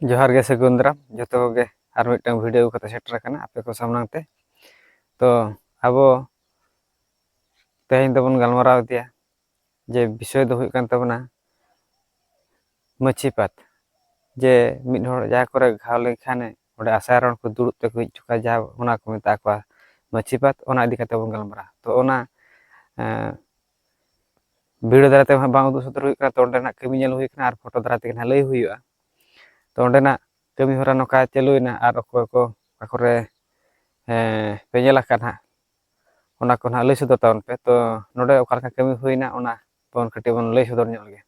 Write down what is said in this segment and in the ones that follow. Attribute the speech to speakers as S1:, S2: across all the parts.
S1: जोहार गे सगुन दाराम जतो गे आर मिदटां भिडियो कते सेटर आकाना आपे को सामनांग ते तो आबो तेहेन दोबन गालमाराव दिया जे विषय दो हुयुग कान ताबोना मछीपात जे मिद हर जा करे घाव लेखाने ओडे आसारण को दुड़ुब ते को हिजुका जा ओना को मेता को मछीपात ओना इदि कते बोन गालमारा तो ओना वीडियो दाराते बांग उदुग सदर हुयुग काना तो ओंडेना कमी नेल हुय काना आर फोटो दाराते ना लई हुयुगा तो ओंडेना कमी हरा नोका चालुयना आर अकोय को आकोरे पे नेला का ना ओना को ना लई सदर ताबन पे तो नोडे ओका लेका कमी हुयना ओना बोन कटी बोन लई सदर ᱧᱚᱜ गे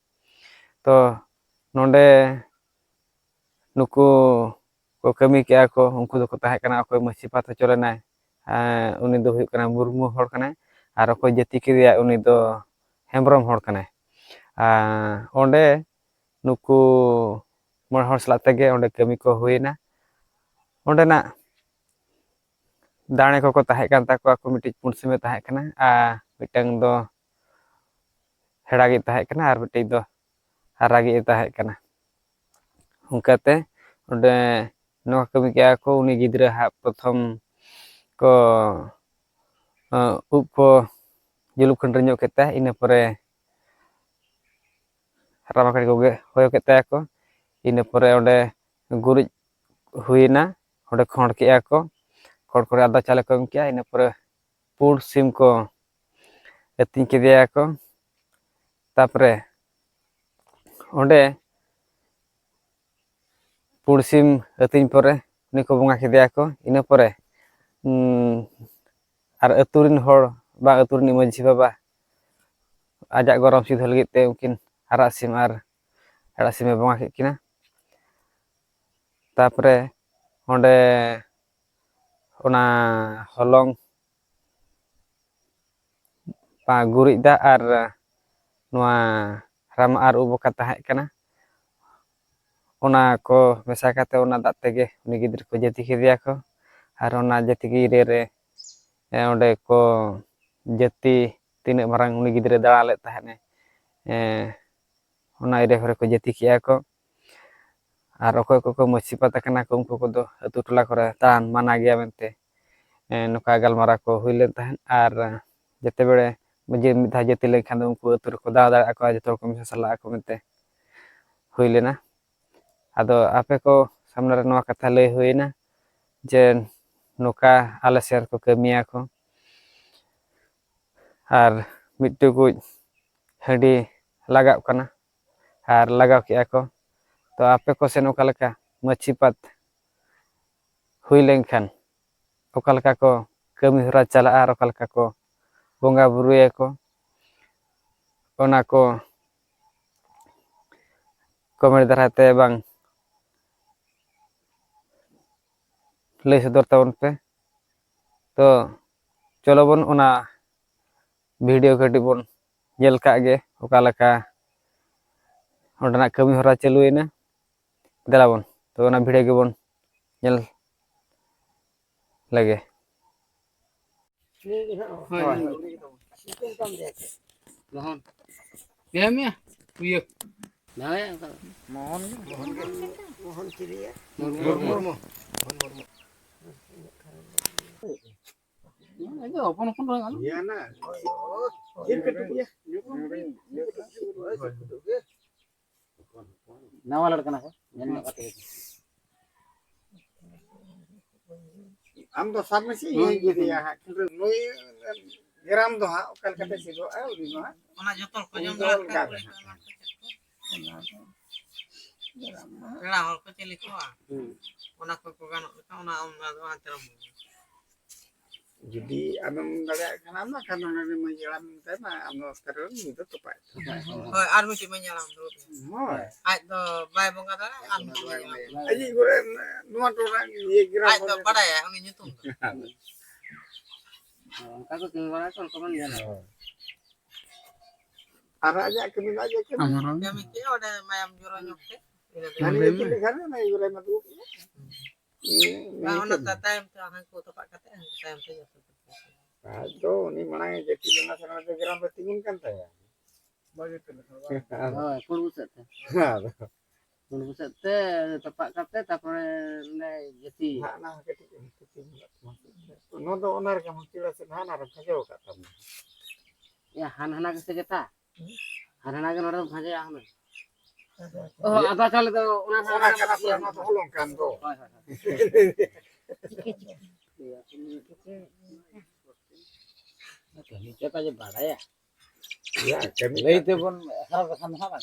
S1: तो नोडे नुकु को कमी के को उनको दो को ताहे कना अकोय मछीपात चलेनाय उनी दो हुयुग काना मुर्मू हर कनाय आर अकोय जाति किरिया उनी दो हेम्ब्रम हर कनाय ओंडे नुकु मोर हर सलाते गे ओंडे कमी को हुयना ओंडेना दाणे को ताहे कान ताको को मिटि पुनसिमे ताहे कना मिटंग दो हेड़ागी ताहे कना आर मिटि दो हरागी ताहे कना उनकाते ओंडे नो कमी के को उनी गिद्रा हा प्रथम को उप को जुलुप खंडर ᱧᱚᱜ केता इना परे रामाकड़ी को होय केता को इना परे ओंडे गुरिज हुयना ओंडे खंड के को खंड करे आदा चाले को एम इना परे पुर सिम को एतिन के दिया को तापरे ओंडे पुर सिम एतिन परे उनी को बंगा के दिया को इना परे आर अतुरिन हर बा अतुरिन मझी बाबा आजा गरम सिध लगित ते उनकिन हरा सिम आर हेड़ा सिमे बंगा के किना तापरे ओंडे ओना हलंग पा गुरिज दा आर नोआ राम आर उबका ताहे कना ओना को मेसा काते ओना दात तेगे उनी गिद्र को जति के दिया को आर ओना जति गिरे रे ओंडे को जति तीन मारंग उनी गिद्रे दाड़ा ले ताहेने ओना इरे हरे को जति किया को आर अकोय को मछीपात कना को उनको को दो अतु टोला करे तान माना गया मेनते नोका गालमारा को हुइलेन ताहेन आर जते बेड़े मुझे मिधा जति लेखान दो उनको अतु को दाड़ा दाड़ा को जतो को मिसा सला को मेनते हुइलेना आदो आपे को सामने रे नोआ कथा लई हुइना जे नोका आले शेयर को कमिया को आर मिटुकुज हडी लगाव कना आर लगाव के को तो आपे को सेन ओका लेका मछीपात हुइलेन खान ओका लेका को कमी हरा चला आर ओका लेका को बोंगा बुरुए को ओना को कमेंट दाराते बांग लई सदर ताबन पे तो चलो बन ओना वीडियो कटी बन जेल का गे ओका लेका ओंडना कमी हरा चालुयना देला बन तो ओना वीडियो के बन जेल लगे
S2: नवा लड़का ना हम तो सब में से ये दिया है लोई ग्राम दो हां कल कते से दो आ उदी नो ओना जतल को जम दा एड़ा हल को चली को ओना को गानो ओना दो हां jadi amem daga kana na kana na menyelam teh mah amno terus itu tepat. Oh, armu cuma menyelam dulu. Oh. Ai to bai bonga dana armu menyelam. Aji gore nuan orang ye gira. Ai to pada ya uni nyutung. Kago kemana kon kon ya. Ara aja kemin aja kemin. Kami ki ada mayam juro nyokte. Ini kini kana na juro matu. Nah, ono time to hangko to pak kate time to ya. Aduh, ini mana jadi lena sana de gram tingin kan ta ya. Bagi tu. Oh, pur buset.
S3: Dulu pusat tepak kate tapore le jati.
S2: Nah ketika no do onar ka mutila senana ra kajo ka tam.
S3: Ya hana ke segeta. Hana ke nora bhaje ahna. Oh ada kali to
S2: Ona kana to no to holong kan do.
S3: Kami cepat aja badai ya.
S2: Ya kami
S3: Itu pun harap sama-sama.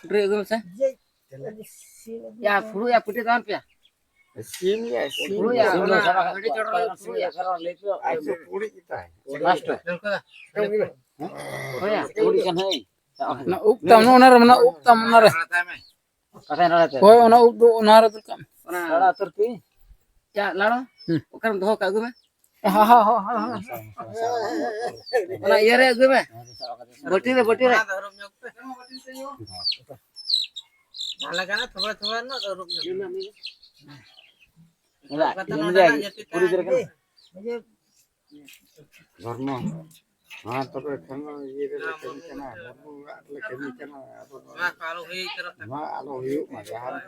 S3: Kudri itu sah. Ya furu ya putih tahun ya.
S2: sini ya
S3: Furu
S2: sini
S3: ya.
S2: ya.
S3: Gede corong furu ya. Sekarang itu.
S2: Ayo puri kita.
S3: Master. Oh ya, puri kan hai.
S4: Na uptam onar mana uptam onar.
S3: Kasain rata.
S4: Hoy ona up do onar tu kam.
S3: Rara turki. Ya laro. Bukan doh kak gue.
S4: Ha ha ha ha.
S3: Ona iya re gue. Boti re.
S2: Alagana thoda no rup nyo.
S3: Enggak, ini dia. Puri dire kan.
S2: Dharma. Ha to khana ye re kami kana. Dharma kami kana.
S3: Ma kalau hi terus.
S2: Ma alo hiu ma jahan.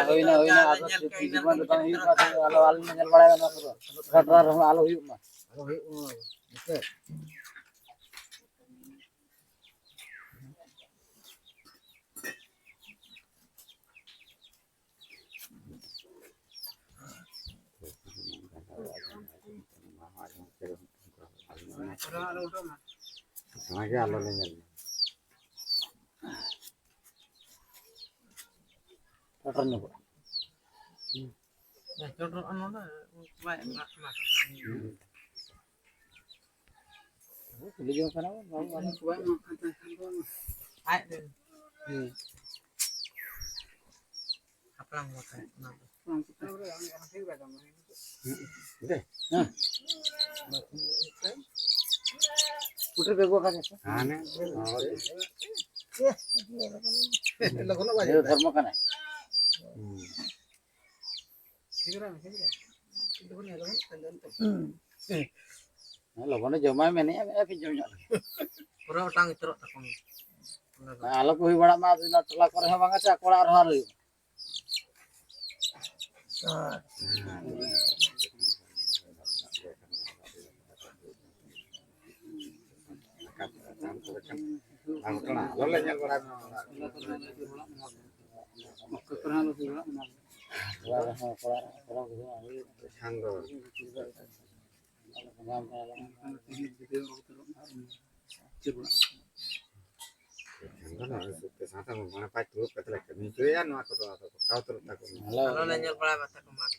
S3: Hoina atas tujuan datang hiu kalau alun nyel bada na pura. Kadar alo hiu ma.
S2: Sengaja alo lenyal.
S3: Kadar bu.
S2: Ya jodoh anu na bae mak.
S3: Beli juga kana.
S2: Ai den. Aplang mo kay.
S3: Putri bego kan.
S2: Ane.
S3: Itu termo kan. Logone jomai mene pinjam nya.
S2: Pura utang itu takon.
S3: Alo kuhi bada ma dina tolak kore ha banget ya kola arhar.
S2: Anu kana alo lenyal bara. Hando. Kana kesana mana pa tu kata kami tu ya no aku tu kau tu takon.
S3: Halo.
S2: Lenyal bara mata ko mak.